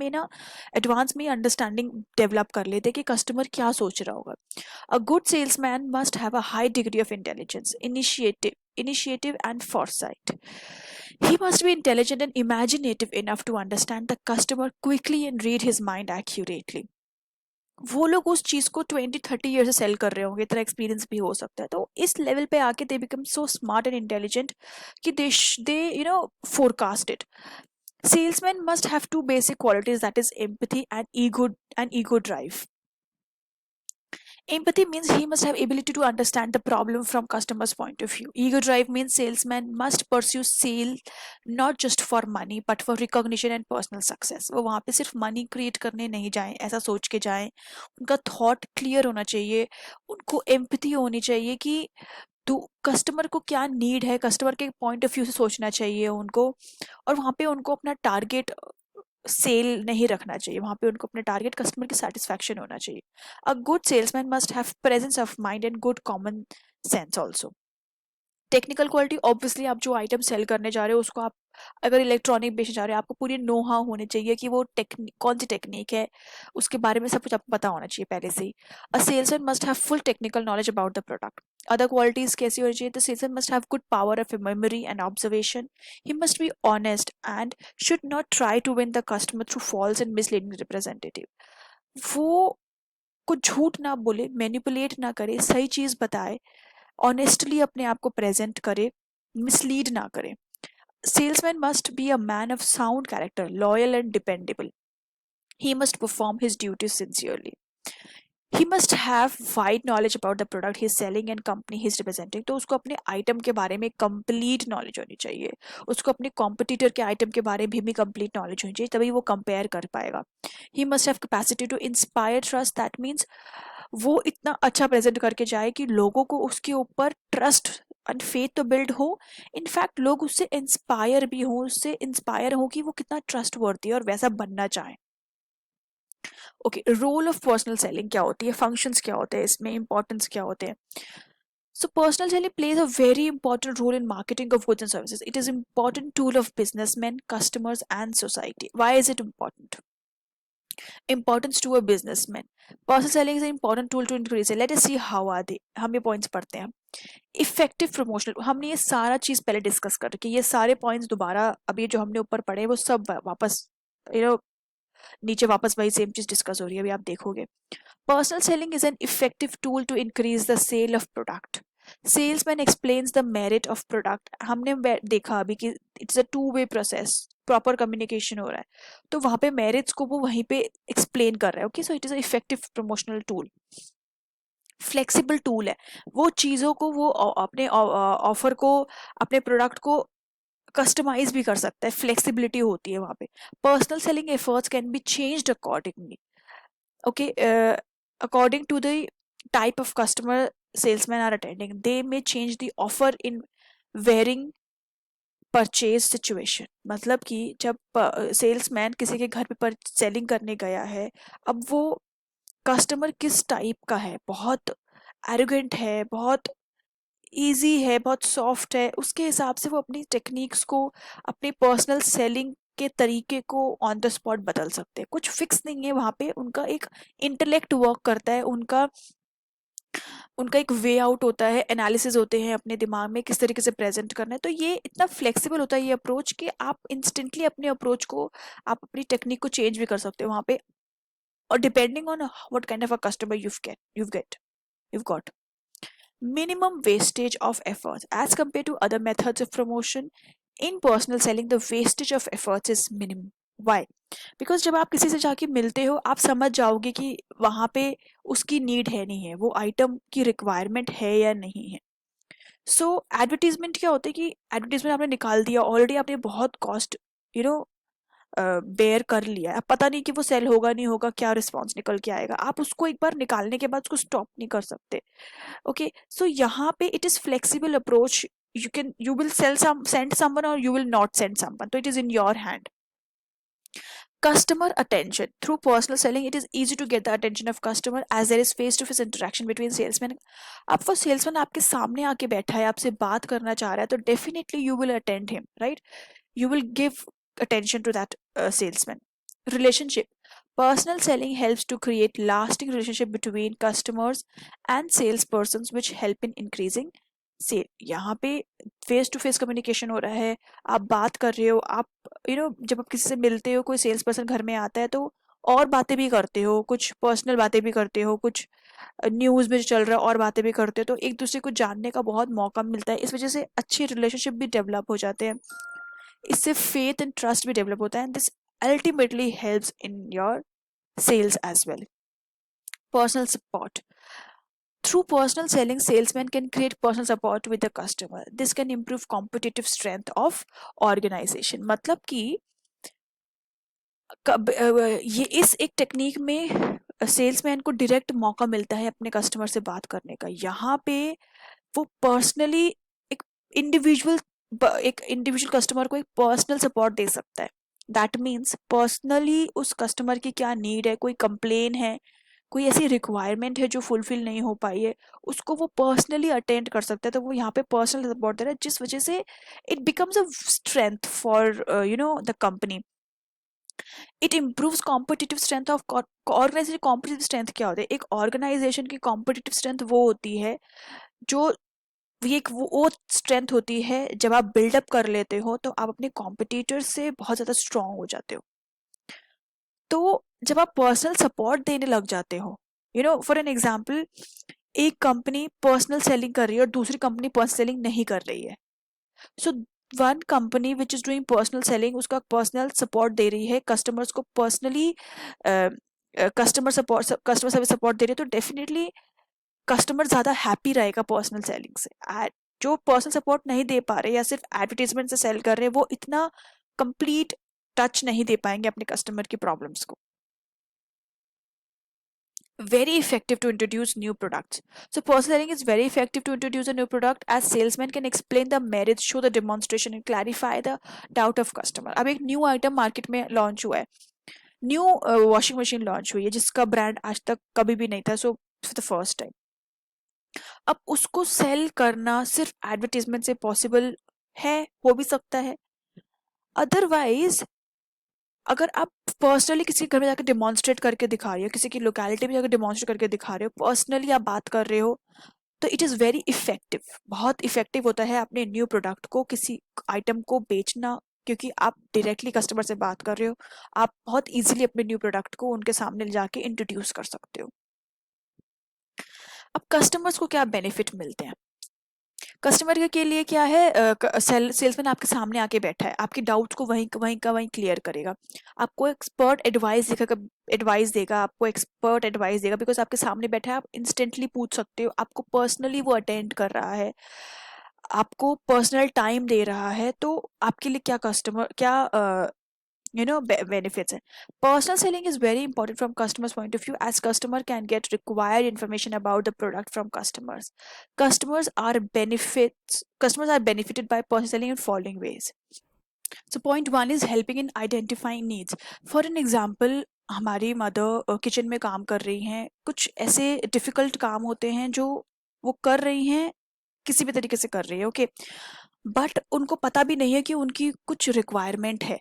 में अंडरस्टैंडिंग डेवलप कर लेते हैं कि कस्टमर क्या सोच रहा होगा. A good salesman must have a high degree of intelligence, initiative and foresight. He must be intelligent and imaginative enough to understand the customer quickly and read his mind accurately. वो लोग उस चीज को 20-30 year से cell कर रहे होंगे, इतना एक्सपीरियंस भी हो सकता है. तो इस लेवल पे आके they become so smart and intelligent कि they forecast it. Salesmen must have two basic qualities, that is empathy and ego drive. Empathy means he must have ability to understand the problem from customer's point of view. Ego drive means salesman must pursue sale not just for money but for recognition and personal success. वो वहाँ पे सिर्फ money create करने नहीं जाएं, ऐसा सोच के जाएं. उनका थॉट क्लियर होना चाहिए, उनको एम्पैथी होनी चाहिए कि तो कस्टमर को क्या नीड है, कस्टमर के पॉइंट ऑफ व्यू से सोचना चाहिए उनको. और वहाँ पे उनको अपना टारगेट सेल नहीं रखना चाहिए, वहाँ पे उनको अपने टारगेट कस्टमर की सेटिस्फैक्शन होना चाहिए. A good salesman must have presence of mind and good common sense also. Technical quality, obviously आप जो आइटम सेल करने जा रहे हो उसको आप अगर इलेक्ट्रॉनिक बेचने जा रहे हो, आपको पूरी नो हाउ होनी चाहिए कि वो टेक्निक कौन सी टेक्निक है, उसके बारे में सब कुछ आपको पता होना चाहिए पहले से ही. A salesman must have full technical knowledge about the product. Other qualities कैसी होनी चाहिए? The salesman must have good power of memory and observation. He must be honest and should not try to win the customer through false and misleading representative. वो कुछ झूठ ना बोले, manipulate ना करे, सही चीज बताए, ऑनेस्टली अपने आप को प्रेजेंट करे, मिसलीड ना करे. Salesman must be a man of sound character, loyal and dependable. He must perform his duties sincerely. He must have wide knowledge about the product he is selling and company he is representing. तो उसको अपने item के बारे में complete knowledge होनी चाहिए, उसको अपने कॉम्पिटिटर के आइटम के बारे में भी कंप्लीट नॉलेज होनी चाहिए, तभी वो कंपेयर कर पाएगा। He must have capacity to inspire trust, that means वो इतना अच्छा प्रेजेंट करके जाए कि लोगों को उसके ऊपर ट्रस्ट एंड फेथ तो बिल्ड हो, इनफैक्ट लोग उससे इंस्पायर भी हो, उससे इंस्पायर हो कि वो कितना ट्रस्ट वर्दी है और वैसा बनना चाहे। Okay, role of personal selling क्या होती है, फंक्शंस क्या होते हैं इसमें, इंपॉर्टेंस क्या होते हैं। So personal selling plays a very important role in marketing of goods and services. It is an important tool of businessmen, customers, and society. Why is it important? Importance to a businessman. Personal selling is an important tool to increase it. Let us see how are they. हम ये points पढ़ते हैं। Effective promotional, हमने ये सारा चीज पहले discuss कर रखी है, ये सारे पॉइंट्स दोबारा अभी जो हमने ऊपर पढ़े वो सब वापस यू नो नीचे वापस वही सेम चीज डिस्कस हो रही है, अभी आप देखोगे। Personal selling is an effective tool to increase the sale of product. Salesman explains the merit of product. हमने देखा अभी कि it's a two way process, proper communication हो रहा है, तो वहां पे मेरिट्स को वो वहीं पे एक्सप्लेन कर रहा है। Okay, so it is a effective promotional tool. Flexible tool है, वो चीज़ों को वो अपने ऑफर को, अपने प्रोडक्ट को कस्टमाइज भी कर सकता है, फ्लेक्सिबिलिटी होती है वहाँ पे। Personal selling efforts can be changed accordingly. Okay, according to the type of customer salesmen are attending, they may change the offer in varying purchase situation. मतलब कि जब सेल्समैन किसी के घर पे सेलिंग करने गया है, अब वो कस्टमर किस टाइप का है, बहुत एरोगेंट है, बहुत इजी है, बहुत सॉफ्ट है, उसके हिसाब से वो अपनी टेक्निक्स को, अपने पर्सनल सेलिंग के तरीके को ऑन द स्पॉट बदल सकते हैं। कुछ फिक्स नहीं है वहाँ पे, उनका एक इंटेलेक्ट वर्क करता है, उनका उनका एक वे आउट होता है, एनालिसिस होते हैं अपने दिमाग में किस तरीके से प्रेजेंट करना है। तो ये इतना फ्लेक्सिबल होता है ये अप्रोच कि आप इंस्टेंटली अपने अप्रोच को, आप अपनी टेक्निक को चेंज भी कर सकते हो वहाँ पे, और depending on what kind of a customer you've got minimum wastage of efforts as compared to other methods of promotion. In personal selling the wastage of efforts is minimum. Why? Because जब आप किसी से जाके मिलते हो, आप समझ जाओगे कि वहाँ पे उसकी नीड है नहीं है, वो आइटम की रिक्वायरमेंट है या नहीं है। सो एडवर्टीजमेंट क्या होता है कि एडवर्टीजमेंट आपने निकाल दिया, ऑलरेडी आपने बहुत कॉस्ट यू नो बेयर कर लिया है, अब पता नहीं कि वो सेल होगा नहीं होगा, क्या रिस्पॉन्स निकल के आएगा, आप उसको एक बार निकालने के बाद उसको स्टॉप नहीं कर सकते। ओके, सो यहाँ पे it is flexible approach, you will send someone or you will not send someone, so it is in your hand. Customer attention. Through personal selling, it is easy to get the attention of customer as there is face-to-face interaction between salesman. अब वो salesman आपके सामने आके बैठा है, आपसे बात करना चाह रहा है, तो definitely you will attend him, right? You will give attention to that salesman. Relationship. Personal selling helps to create lasting relationship between customers and salespersons, which help in increasing sale. यहाँ पे फेस टू फेस कम्युनिकेशन हो रहा है, आप बात कर रहे हो, आप जब आप किसी से मिलते हो, कोई सेल्स पर्सन घर में आता है, तो और बातें भी करते हो, कुछ पर्सनल बातें भी करते हो, कुछ न्यूज़ में जो चल रहा है और बातें भी करते हो, तो एक दूसरे को जानने का बहुत मौका मिलता है, इस वजह से अच्छे रिलेशनशिप भी डेवलप हो जाते हैं, इससे फेथ एंड ट्रस्ट भी डेवलप होता है, and this ultimately helps in your sales as well. Personal support. Through personal selling, salesmen can create personal support with the customer. This can improve competitive strength of organization. मतलब कि ये इस एक technique में salesman को direct मौका मिलता है अपने कस्टमर से बात करने का। यहाँ पे वो पर्सनली एक इंडिविजुअल कस्टमर को एक पर्सनल सपोर्ट दे सकता है। दैट मीन्स पर्सनली उस कस्टमर की क्या नीड है, कोई कंप्लेन है, कोई ऐसी रिक्वायरमेंट है जो फुलफिल नहीं हो पाई है, उसको वो पर्सनली अटेंड कर सकता है। तो वो यहाँ पे पर्सनल सपोर्ट दे रहा है, जिस वजह से it becomes a strength for the company. It improves competitive strength of organisation. Competitive strength क्या होता है, एक ऑर्गेनाइजेशन की कॉम्पिटिटिव स्ट्रेंथ वो होती है जो ये एक वो स्ट्रेंथ होती है जब आप बिल्डअप कर लेते हो तो आप अपने कॉम्पिटिटर से बहुत ज़्यादा स्ट्रांग हो जाते हो। तो जब आप पर्सनल सपोर्ट देने लग जाते हो, फॉर एन एग्जाम्पल, एक कंपनी पर्सनल सेलिंग कर रही है और दूसरी कंपनी पर्सनल सेलिंग नहीं कर रही है, so one company which is doing personal selling उसका पर्सनल सपोर्ट दे रही है, कस्टमर्स को पर्सनली कस्टमर सर्विस सपोर्ट दे रहे हो तो डेफिनेटली कस्टमर ज़्यादा हैप्पी रहेगा पर्सनल सेलिंग से। जो पर्सनल सपोर्ट नहीं दे पा रहे या सिर्फ एडवर्टीजमेंट से सेल कर रहे हैं वो इतना कंप्लीट टच नहीं दे पाएंगे अपने कस्टमर की प्रॉब्लम्स को। Very effective to introduce new products. So personal selling is very effective to introduce a new product as salesman can explain the merits, show the demonstration and clarify the doubt of customer. अब एक new item market में launch हुआ है, new washing machine launch हुई है जिसका brand आज तक कभी भी नहीं था, so for the first time. अब उसको सेल करना सिर्फ एडवर्टीजमेंट से पॉसिबल है, हो भी सकता है। अदरवाइज अगर आप पर्सनली किसी के घर में जाकर डिमॉन्स्ट्रेट करके दिखा रहे हो, किसी की लोकेलिटी में जाकर डिमॉन्स्ट्रेट करके दिखा रहे हो, पर्सनली आप बात कर रहे हो, तो इट इज़ वेरी इफेक्टिव। बहुत इफेक्टिव होता है अपने न्यू प्रोडक्ट को, किसी आइटम को बेचना, क्योंकि आप डायरेक्टली कस्टमर से बात कर रहे हो। आप बहुत इजीली अपने न्यू प्रोडक्ट को उनके सामने ले जाके इंट्रोड्यूस कर सकते हो। अब कस्टमर्स को क्या बेनिफिट मिलते हैं? कस्टमर के लिए क्या है, सेल्समैन आपके सामने आके बैठा है, आपके डाउट्स को वहीं क्लियर करेगा, आपको एडवाइस देगा, आपको एक्सपर्ट एडवाइस देगा, बिकॉज आपके सामने बैठा है, आप इंस्टेंटली पूछ सकते हो, आपको पर्सनली वो अटेंड कर रहा है, आपको पर्सनल टाइम दे रहा है, तो आपके लिए क्या benefits. Personal selling is very important from customers point of view as customer can get required information about the product from customers. Customers are benefited by personal selling in following ways. So point one is helping in identifying needs. For an example, हमारी mother kitchen में काम कर रही हैं, कुछ ऐसे difficult काम होते हैं जो वो कर रही हैं, किसी भी तरीके से कर रही है, ओके, बट उनको पता भी नहीं है कि उनकी कुछ रिक्वायरमेंट है।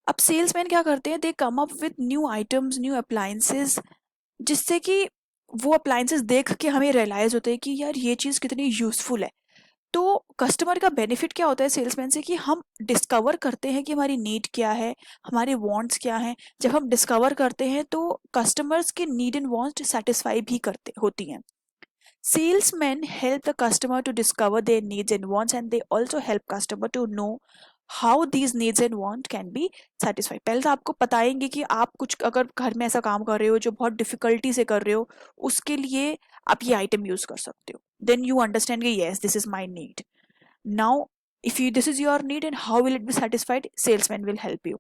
अब सेल्समैन क्या करते हैं, they come up with new items, new appliances, जिससे कि वो अप्लायंसेस देख के हमें रियलाइज होता है कि यार ये चीज़ कितनी यूजफुल है। तो कस्टमर का बेनिफिट क्या होता है सेल्समैन से, कि हम डिस्कवर करते हैं कि हमारी नीड क्या है, हमारे वांट्स क्या हैं। जब हम डिस्कवर करते हैं तो कस्टमर्स के नीड एंड वांट्स सेटिस्फाई भी करते होती हैं। Salesmen help the customer to discover their needs and wants, and they also help customer to know how these needs and want can be satisfied. पहले तो आपको बताएंगे कि आप कुछ अगर घर में ऐसा काम कर रहे हो जो बहुत डिफिकल्टी से कर रहे हो, उसके लिए आप ये आइटम यूज कर सकते हो। देन यू अंडरस्टैंड कि yes, this is my need. Now, if you this is your need and how will it be satisfied, salesman will help you.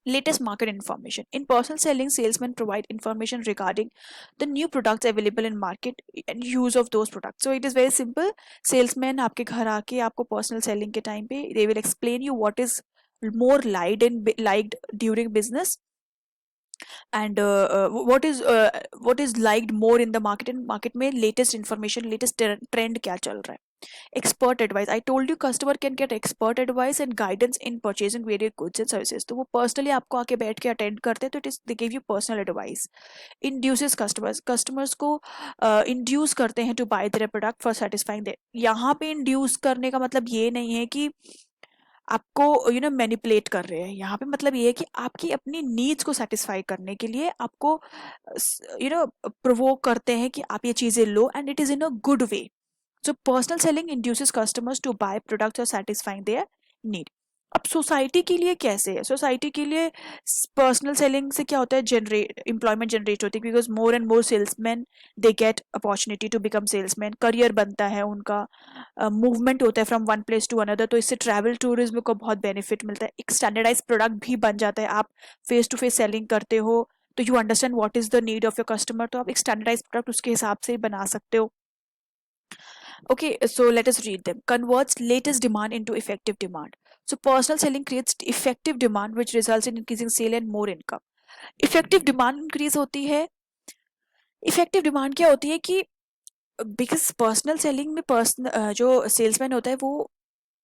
Latest market information. In personal selling, salesmen provide information regarding the new products available in market and use of those products. So it is very simple. Salesmen आपके घर आके आपको personal selling के time पे they will explain you what is more liked during business, and what is liked more in the market, and market में latest information, latest trend क्या चल रहा है। Expert advice, I told you customer can get expert advice and guidance in purchasing various goods and services. तो वो personally आपको आके बैठ के अटेंड करते हैं, तो it is they give you personal advice. Induces customers को इंड्यूस करते हैं to buy their product for satisfying their. यहाँ पे इंड्यूस करने का मतलब ये नहीं है कि आपको मैनिपुलेट कर रहे हैं, यहाँ पे मतलब ये है कि आपकी अपनी नीड्स को सेटिस्फाई करने के लिए आपको प्रोवोक करते हैं कि आप ये चीज़ें लो, and it is in a good way. So personal selling induces customers to buy products or satisfying their need. अब सोसाइटी के लिए कैसे है? सोसाइटी के लिए पर्सनल सेलिंग से क्या होता है, एम्प्लॉयमेंट जनरेट होती है, because more and more salesman they get opportunity to become salesman, career बनता है उनका, मूवमेंट होता है from one place to another, तो इससे ट्रैवल टूरिज्म को बहुत बेनिफिट मिलता है। एक स्टैंडर्डाइज प्रोडक्ट भी बन जाता है, आप फेस टू फेस सेलिंग करते हो तो you understand what is the need of your customer, तो आप एक स्टैंडर्डाइज प्रोडक्ट उसके हिसाब से ही बना सकते हो। Okay, so let us read them. Converts latest demand into effective demand. So personal selling creates effective demand which results in increasing sale and more income. Effective demand increase होती है। Effective demand क्या होती है कि because personal selling में जो salesman होता है वो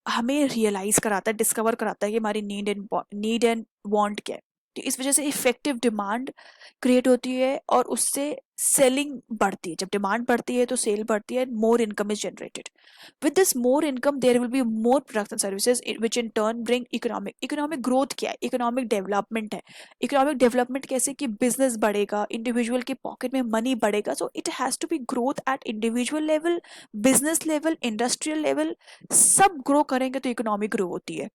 हमें रियलाइज कराता है, डिस्कवर कराता है कि हमारी नीड एंड वांट क्या है। तो इस वजह से इफेक्टिव डिमांड क्रिएट होती है और उससे सेलिंग बढ़ती है। जब डिमांड बढ़ती है तो सेल बढ़ती है, more income is generated. With this more income there will be more products and services which in turn bring economic growth. क्या है इकोनॉमिक डेवलपमेंट? है इकोनॉमिक डेवलपमेंट कैसे कि बिजनेस बढ़ेगा, इंडिविजुअल के पॉकेट में मनी बढ़ेगा। So it has to be growth at individual level, business level, industrial level, सब ग्रो करेंगे तो इकोनॉमिक ग्रो होती है।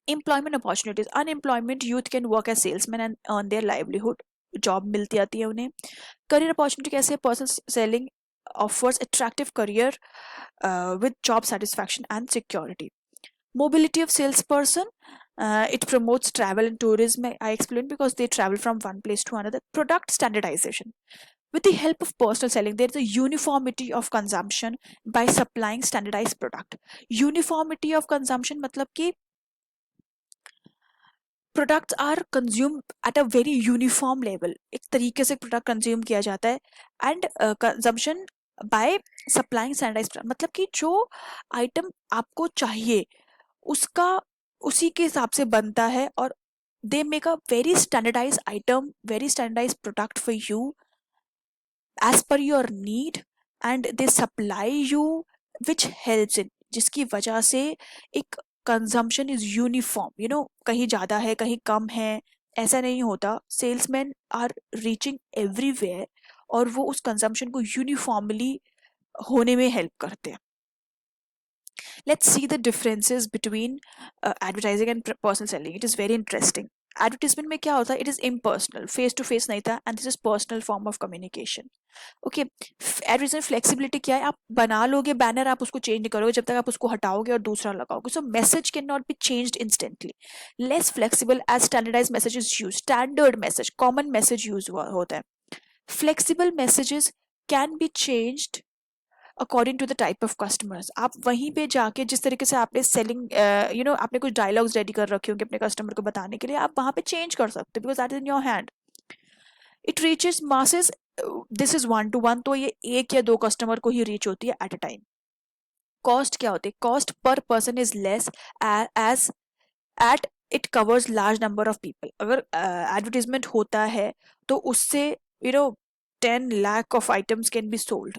Employment opportunities. Unemployment youth can work as salesmen and earn their livelihood. Job मिलती आती है उन्हें। करियर अपॉर्चुनिटी कैसे है? Personal selling offers attractive career with job satisfaction and security. Mobility of salesperson, it promotes travel and tourism. I explained because they travel from one place to another. Product standardization. With the help of personal selling, there is a uniformity of consumption by supplying standardized product. Uniformity of consumption मतलब कि products are consumed at a very uniform level. एक तरीके से product consume किया जाता है and consumption by supplying standardized product. मतलब कि जो item आपको चाहिए उसका उसी के हिसाब से बनता है और they make a very standardized item, very standardized product for you as per your need and they supply you which helps in जिसकी वजह से एक कंजम्पशन इज यूनिफॉर्म, कहीं ज़्यादा है कहीं कम है ऐसा नहीं होता। सेल्समैन आर रीचिंग एवरीवेयर और वो उस कंजम्पशन को यूनिफॉर्मली होने में हेल्प करते हैं। Let's see the differences between advertising and personal selling. It is very interesting. Advertisement में क्या होता है? It is impersonal, face to face नहीं था and this is personal form of communication. Okay, advertisement flexibility क्या है? आप बना लोगे बैनर, आप उसको चेंज नहीं करोगे जब तक आप उसको हटाओगे और दूसरा लगाओगे। So message can not be changed instantly. Less flexible as standardize message is use, standard message common message use होता है। Flexible messages can be changed according to the type of customers. आप वहीं पे जाके जिस तरीके से आपने सेलिंग आपने कुछ डायलॉग्स रेडी कर रखे होंगे अपने कस्टमर को बताने के लिए, आप वहां पे चेंज कर सकते हो because that is in your hand. It reaches masses, this is one two one, तो ये एक या दो कस्टमर को ही रीच होती है एट अ टाइम। कॉस्ट क्या होती है? Cost per person is less as at it covers large number of people. अगर एडवर्टीजमेंट होता है तो उससे 10 lakh of items can be sold,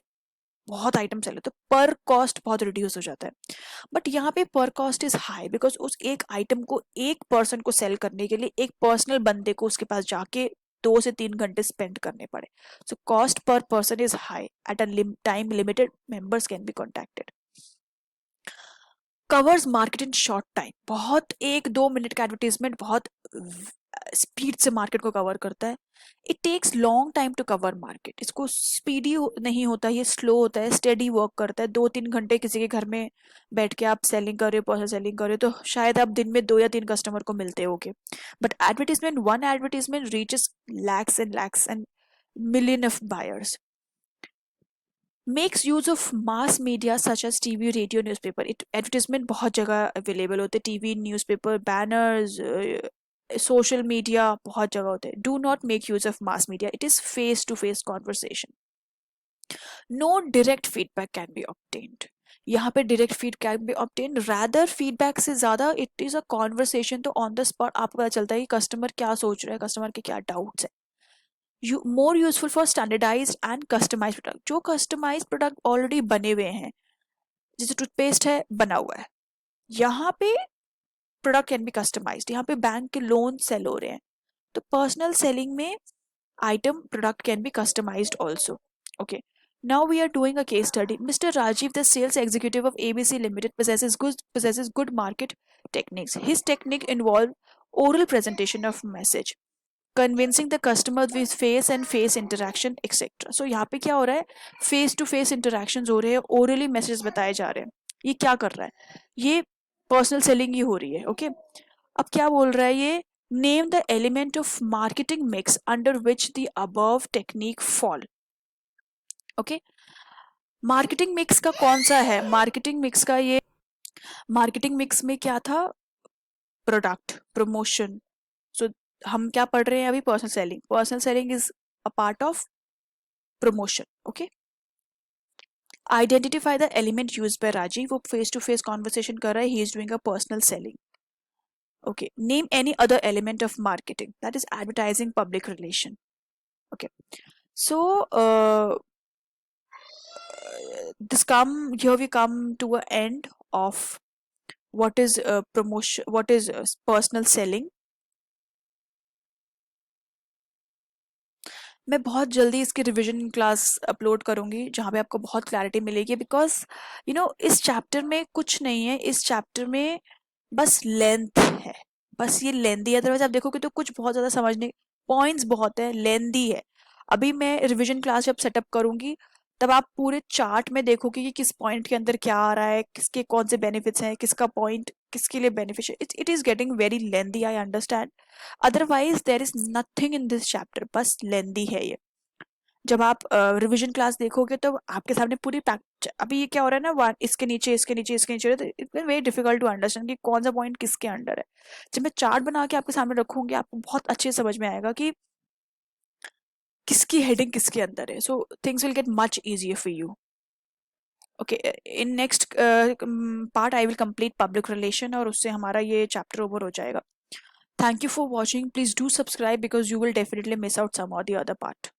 बहुत आइटम सेल होते हैं, पर कॉस्ट बहुत रिड्यूस हो जाता है। बट यहाँ पे पर कॉस्ट इज हाई बिकॉज उस एक आइटम को एक पर्सन को सेल करने के लिए एक पर्सनल बंदे को उसके पास जाके 2 से 3 घंटे स्पेंड करने पड़े। So cost per person is high at a time limited, members can be contacted. Covers market in short time, बहुत 1-2 मिनट का एडवर्टीजमेंट बहुत स्पीड से मार्केट को कवर करता है। It takes long time to cover market, इसको speedy नहीं होता, ये स्लो होता है, स्टेडी वर्क करता है। 2-3 घंटे किसी के घर में बैठ के आप सेलिंग कर रहे हो, पर्सनल सेलिंग कर रहे हो, तो शायद आप दिन में 2 या 3 कस्टमर को मिलते होगे। But advertisement, one advertisement reaches lakhs and million of buyers. Makes use of mass media such as TV, radio, newspaper. Advertisement बहुत जगह अवेलेबल होते हैं, TV, newspaper, banners, social media, बहुत जगह होते हैं। Do not make use of mass media, it is face to face conversation. No direct feedback can be obtained, यहाँ पे direct feed can be obtained, rather feedback से ज्यादा it is a conversation. तो on the spot आपको पता चलता है कि कस्टमर क्या सोच रहा है, कस्टमर के क्या डाउट्स है। More useful for standardised and customised product, जो कस्टमाइज्ड प्रोडक्ट ऑलरेडी बने हुए हैं, जैसे टूथपेस्ट है बना हुआ है, यहाँ पे प्रोडक्ट कैन बी कस्टमाइज्ड। यहाँ पे बैंक के लोन सेल हो रहे हैं, तो पर्सनल सेलिंग में item product can be customized also. Okay, now we are doing a case study. Mr. Rajiv, the sales executive of ABC Limited, possesses good market techniques. His technique involve oral presentation of message, convincing the customer with face and face interaction etcetera. So यहाँ पे क्या हो रहा है? Face to face interaction हो रहे हैं, orally message बताए जा रहे हैं। ये क्या कर रहा है? ये पर्सनल सेलिंग ही हो रही है। ओके, अब क्या बोल रहा है ये? Name the element of marketing mix under which the above technique fall. Okay, marketing mix का कौन सा है? मार्केटिंग मिक्स का ये, मार्केटिंग मिक्स में क्या था? Product, promotion. सो हम क्या पढ़ रहे हैं अभी? Personal selling. Personal selling is a part of promotion. Okay, identify the element use by Rajiv, वो फेस टू फेस कॉन्वर्सेशन कर रहा है, he is doing a personal selling. Okay, name any other element of marketing, that is advertising, public relation. Okay, so this come here we come to a end of what is promotion, what is personal selling. मैं बहुत जल्दी इसकी revision class upload करूंगी जहाँ पे आपको बहुत clarity मिलेगी, बिकॉज इस चैप्टर में कुछ नहीं है, इस चैप्टर में बस लेंथ है, बस ये लेंथी है। अदरवाइज आप देखोगे तो कुछ बहुत ज़्यादा समझने पॉइंट्स बहुत है, लेंदी है। अभी मैं रिवीजन क्लास जब सेटअप करूंगी तब आप पूरे चार्ट में देखोगे कि किस पॉइंट के अंदर क्या आ रहा है, किसके कौन से बेनिफिट्स हैं, किसका पॉइंट किसके लिए beneficial. It is getting very lengthy, I understand. Otherwise there is nothing in this chapter, बस लेंदी है ये। जब आप रिवीजन क्लास देखोगे तो आपके सामने पूरी अभी ये क्या हो रहा है ना, वन इसके नीचे इसके नीचे इसके नीचे, तो it's very difficult to understand कि कौन सा पॉइंट किसके अंडर है। जब मैं चार्ट बना के आपके सामने रखूंगी आपको बहुत अच्छे से समझ में आएगा कि किसकी हेडिंग किसके अंदर है। So things will get much easier for you. Okay, in next part I will complete public relation और उससे हमारा ये चैप्टर ओवर हो जाएगा। Thank you for watching, please do subscribe because you will definitely miss out some और the other part.